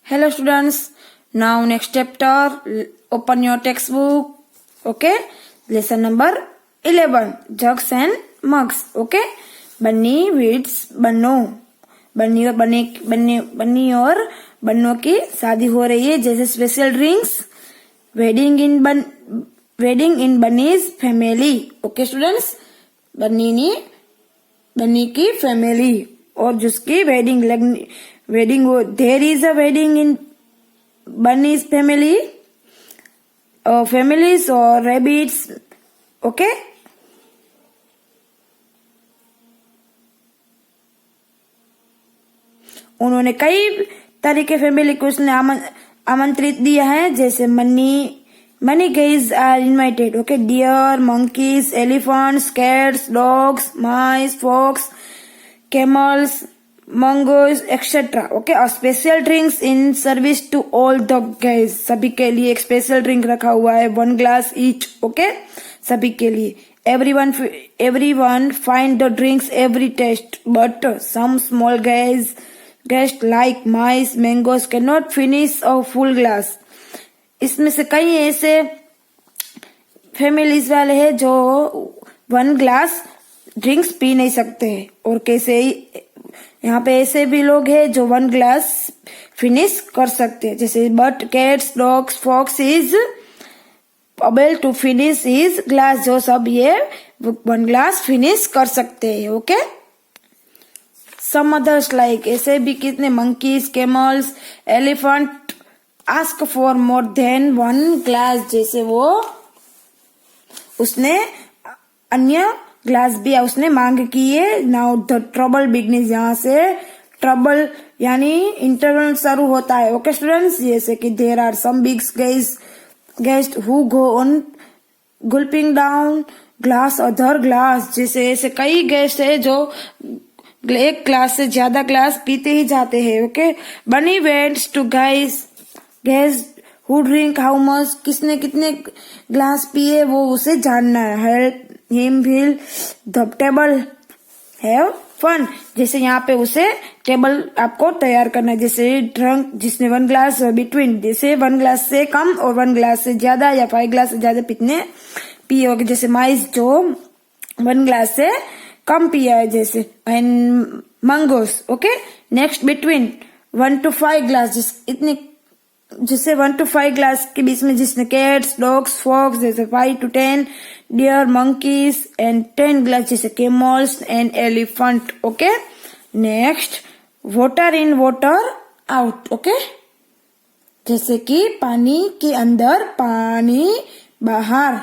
Hello students, now next chapter, open your textbook, okay? Lesson number 11, jugs and mugs, okay? बन्नी विड्स बन्नो, बन्नी और बन्नों की शादी हो रही है, जैसे special drinks, wedding in bunny's family, okay students? Bunny की फैमिली और जिसकी वेडिंग हो, there is a wedding in bunny's family, families और रैबिट्स, ओके? उन्होंने कई तरह के फैमिली को उसने आमंत्रित दिया है, जैसे many guys are invited, okay? Deer, monkeys, elephants, cats, dogs, mice, fox, camels, mongoose, etc. Okay? और special drinks in service to all the guys, सभी के लिए एक स्पेशल ड्रिंक रखा हुआ है, 1 glass each, okay? सभी के लिए. Everyone find the drinks every taste, but some small guys like mice, mangoes cannot finish a full glass. इसमें से कई ऐसे फैमिलीज वाले हैं जो 1 ग्लास ड्रिंक्स पी नहीं सकते हैं, और कैसे यहाँ पे ऐसे भी लोग हैं जो 1 ग्लास फिनिश कर सकते हैं, जैसे but cats, dogs, fox is able to finish his glass, जो सब ये 1 ग्लास फिनिश कर सकते हैं, ओके? सम अदर्स लाइक, ऐसे भी कितने monkeys, camels, elephant ask for more than 1 glass, जैसे वो उसने अन्य ग्लास भी उसने मांग की है. नाउ द ट्रबल बिगनिस, यहाँ से ट्रबल यानी इंटरवल शुरू होता है, ओके स्टूडेंट्स? जैसे कि there are some big guest who go on gulping down glass other glass, जैसे ऐसे कई गेस्ट है जो एक ग्लास से ज्यादा ग्लास पीते ही जाते हैं, okay? Bunny wants to guess who drink how much, किसने कितने ग्लास पिए वो उसे जानना है. Help him fill the table have fun, जैसे यहाँ पे उसे टेबल आपको तैयार करना है, जैसे ड्रंक जिसने 1 ग्लास बिटवीन, जैसे 1 ग्लास से कम और 1 ग्लास से ज्यादा या 5 ग्लास से ज्यादा पिए होगे, जैसे माइस जो 1 ग्लास से कम पिया है, जैसे and mangoes, okay? Next between 1 to 5 glass, जिससे 1 to 5 ग्लास के बीच में जिसने कैट्स, डॉग्स, फॉक्स, जैसे 5 to 10, dear, monkeys and 10 glass जैसे camels and elephant, okay? Next water in water out, okay? जैसे कि पानी के अंदर पानी बाहर,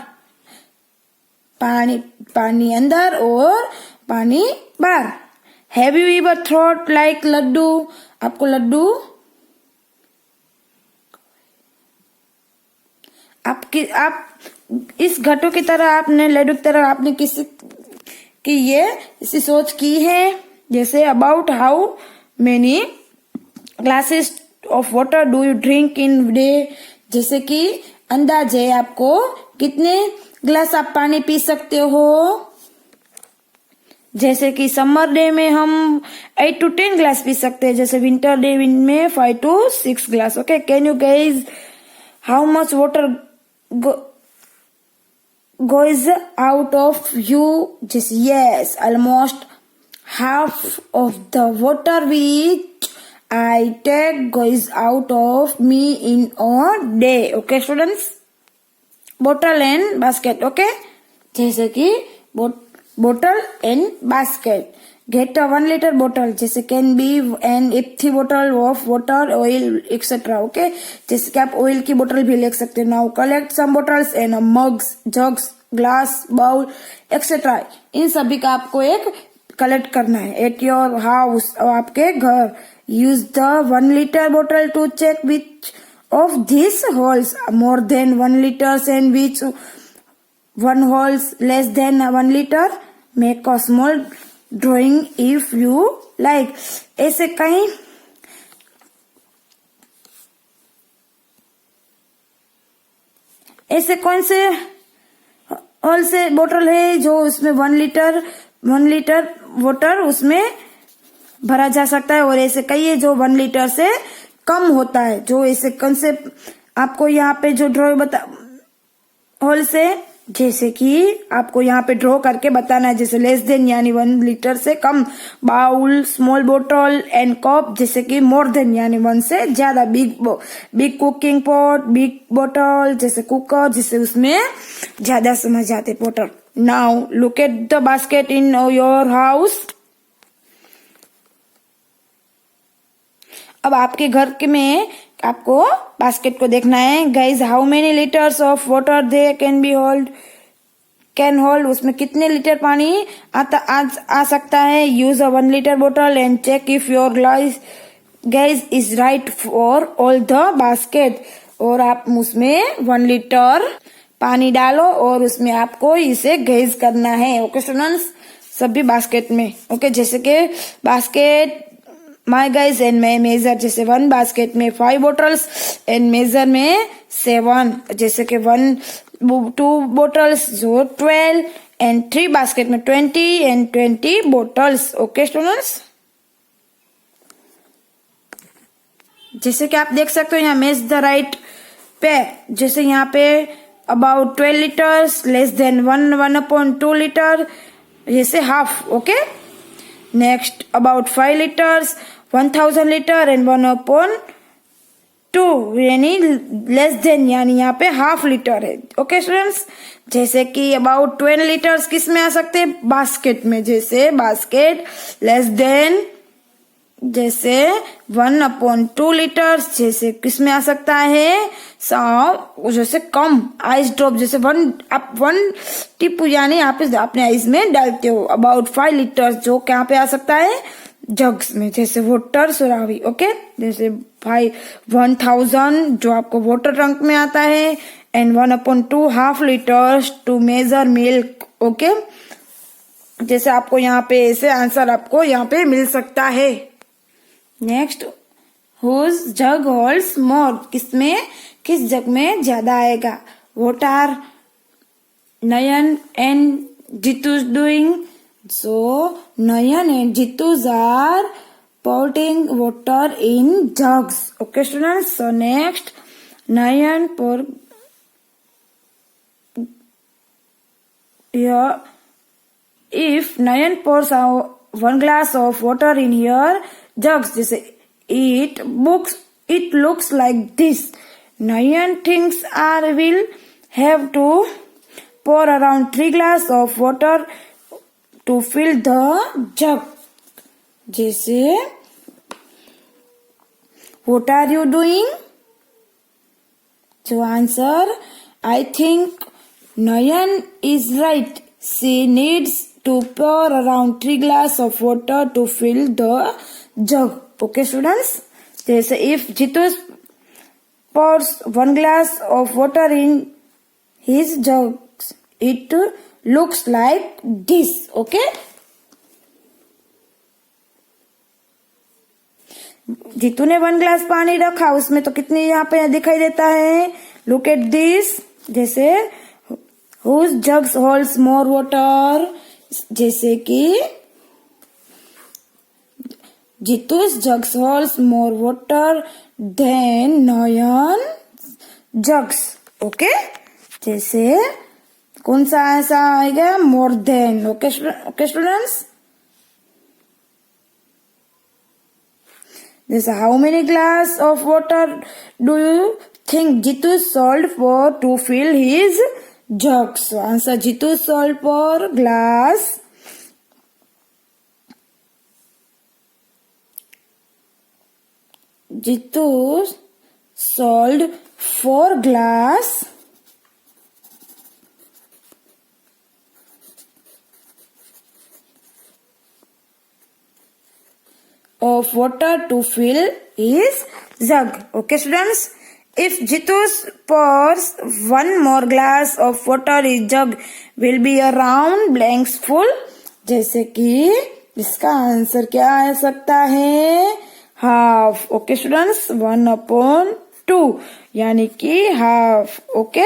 पानी अंदर और पानी बाहर. Have you ever thought like laddu, आपको लड्डू आप इस घटों की तरह आपने लड्डू की तरह आपने किसी की इसी सोच की है, जैसे about how many glasses of water do you drink in day, जैसे कि अंदाज है आपको कितने ग्लास आप पानी पी सकते हो. जैसे कि समर डे में हम 8 to 10 ग्लास पी सकते हैं, जैसे विंटर डे में 5 to 6 glass, okay? Can you guys how much water goes out of you, just yes, almost half of the water which I take goes out of me in a day, okay students? Bottle and basket, okay? जैसे कि bottle and basket, get a 1 liter bottle, जैसे can be an empty bottle of water, oil, etc. okay? जैसे कि आप oil की बोतल भी ले सकते हैं. Now collect some bottles and mugs, jugs, glass, bowl, etc. इन सभी का आपको एक कलेक्ट करना है. एट योर हाउस, आपके घर. Use the 1 liter bottle to check which of these holes more than 1 liter and which one holes less than 1 liter. Make a small drawing if you like. ऐसे कहीं ऐसे कौन से whole से बोतल है जो उसमें 1 लीटर वाटर उसमें भरा जा सकता है, और ऐसे कई है जो 1 लीटर से कम होता है, जो ऐसे कंसेप्ट आपको यहाँ पे जो ड्रॉ बता होल से, जैसे कि आपको यहाँ पे ड्रॉ करके बताना है, जैसे लेस देन यानी 1 लीटर से कम, बाउल, स्मॉल बोतल एंड कप जैसे कि मोर देन यानी 1 से ज्यादा, बिग कुकिंग पॉट, बिग बोतल जैसे कुकर जिससे उसमें ज्यादा समझ आते potter. Now look at the basket in your house. अब आपके घर के में आपको बास्केट को देखना है। Guys how many litres of water they can hold, उसमें कितने लीटर पानी आ सकता है। यूज अ 1 लीटर बोतल and check if your guess is right for all the basket. और आप उसमें 1 लीटर पानी डालो और उसमें आपको इसे गैस करना है। ओके स्टूडेंट्स, सभी बास्केट में। ओके, जैसे कि बास्केट माई गाइज एंड मैं मेजर, जैसे 1 बास्केट में 5 बोटल्स एंड मेजर में 7, जैसे कि 2 बोटल्स जो 12 एंड 3 बास्केट में 20 एंड 20 बोटल्स। ओके स्टूडेंट्स, जैसे कि आप देख सकते हो यहाँ मेज द राइट पे, जैसे यहाँ पे about 12 liters, less than 1/2 liter, जैसे half. Okay, next about 5 liters, 1000 liter and 1/2 यानी लेस देन यानी यहाँ पे हाफ लीटर है। ओके स्टूडेंट्स, जैसे कि अबाउट 12 लीटर्स किस में आ सकते हैं, बास्केट में, जैसे बास्केट लेस देन जैसे 1/2 लीटर्स जैसे किस में आ सकता है, जैसे कम आइस ड्रॉप, जैसे 1 टिप यानी आप अपने आइस में डालते हो। अबाउट 5 लीटर्स जो क्या पे आ सकता है, जग्स में, जैसे वाटर सुरावी। ओके, जैसे 1000 जो आपको वाटर टैंक में आता है and 1/2 half litres to measure milk. Okay, जैसे आपको यहाँ पे ऐसे आंसर आपको यहाँ पे मिल सकता है। Next, whose jug holds more, किस जग में ज्यादा आएगा। What are Nayan and Jitu's doing, so Nayan and Jitus are putting water in jugs. Okay students, so next Nayan pour here. If Nayan pours 1 glass of water in here jugs, it looks like this. Nayan thinks I will have to pour around 3 glass of water to fill the jug. जैसे what are you doing? So answer, I think Nayan is right. She needs to pour around 3 glass of water to fill the jug. Okay students, जैसे if Jitu pours 1 glass of water in his jug, it looks like this. Okay, Jeetu ने 1 glass पानी रखा, उसमें तो कितनी यहाँ पे दिखाई देता है। लुक एट दिस, जैसे whose jugs holds more water, जैसे कि Jitu's jugs holds more water than Nayan jugs. Okay, जैसे कौन सा ऐसा आएगा, मोर देन। ओके स्टूडेंट्स, जैसे how many glass of water do you think Jitu sold for to fill his jugs. Answer, Jitu sold four glass Jitu sold 4 glass of water to fill his jug. Okay students, if Jitu pours 1 more glass of water in jug will be a round blanks full, जैसे कि इसका answer क्या आ सकता है, half. Okay students, 1/2 यानी कि half. Okay